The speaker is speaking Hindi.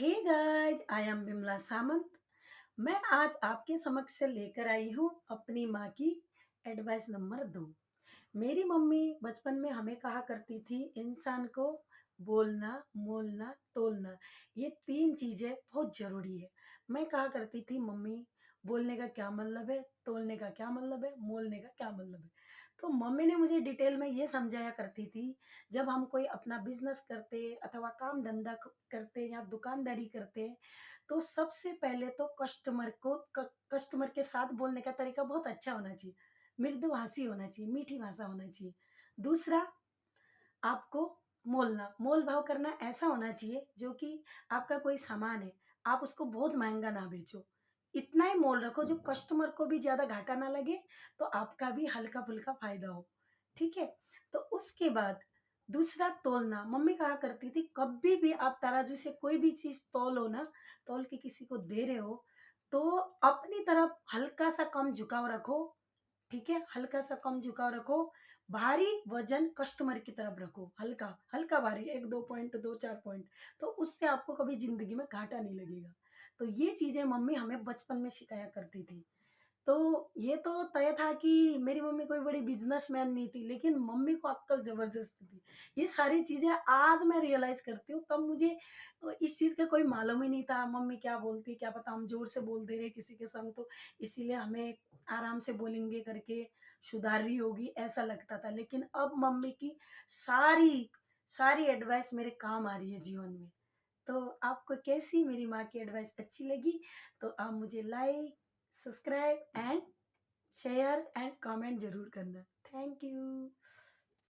Hey guys, I am Bimla Samant. मैं आज आपके समक्ष से लेकर आई हूँ अपनी माँ की एडवाइस नंबर 2। मेरी मम्मी बचपन में हमें कहा करती थी, इंसान को बोलना, मोलना, तोलना, ये 3 चीज़ें बहुत ज़रूरी है। मैं कहा करती थी, मम्मी बोलने का क्या मतलब है, तोलने का क्या मतलब है, मोलने का क्या मतलब है। तो मम्मी ने मुझे डिटेल में ये समझाया करती थी, जब हम कोई अपना बिज़नेस करते अथवा काम धंधा करते या दुकानदारी करते, तो सबसे पहले तो कस्टमर के साथ बोलने का तरीका बहुत अच्छा होना चाहिए। मृदुभाषी होना चाहिए, मीठी भाषा होना चाहिए। दूसरा, आपको मोल-भाव करना ऐसा होना चाहिए जो कि आपका कोई सामान है, आप उसको बहुत महँगा ना बेचो। इतना ही मोल रखो जो कस्टमर को भी ज़्यादा घाटा ना लगे, तो आपका भी हल्का-फुल्का फ़ायदा हो, ठीक है? तो उसके बाद दूसरा, तोलना। मम्मी कहा करती थी, कभी भी आप तराजू से कोई भी चीज़ तौलो ना, तौल के किसी को दे रहे हो, तो अपनी तरफ हल्का-सा कम झुकाव रखो, ठीक है? हल्का-सा कम झुकाव रखो, भारी वज़न कस्टमर की तरफ रखो, हल्का, हल्का भारी 1-2 पॉइंट, 2-4 पॉइंट, तो उससे आपको कभी ज़िंदगी में घाटा नहीं लगेगा। तो ये चीज़ें मम्मी हमें बचपन में सिखाया करती थी। तो ये तो तय था कि मेरी मम्मी कोई बड़ी बिज़नेसमैन नहीं थी, लेकिन मम्मी को अक्ल ज़बरदस्त थी। ये सारी चीज़ें आज मैं रियलाइज़ करती हूँ, तब मुझे इस चीज़ का कोई मालूम ही नहीं था, मम्मी क्या बोलती, क्या पता हम ज़ोर से बोल दे रहे किसी के संग, तो इसीलिए हमें आराम से बोलेंगे करके सुधार रही होगी, ऐसा लगता था। लेकिन अब मम्मी की सारी, सारी एडवाइस मेरे काम आ रही है जीवन में। तो आपको कैसी मेरी माँ की एडवाइस अच्छी लगी? तो आप मुझे like, subscribe and share and comment ज़रूर करना। Thank you.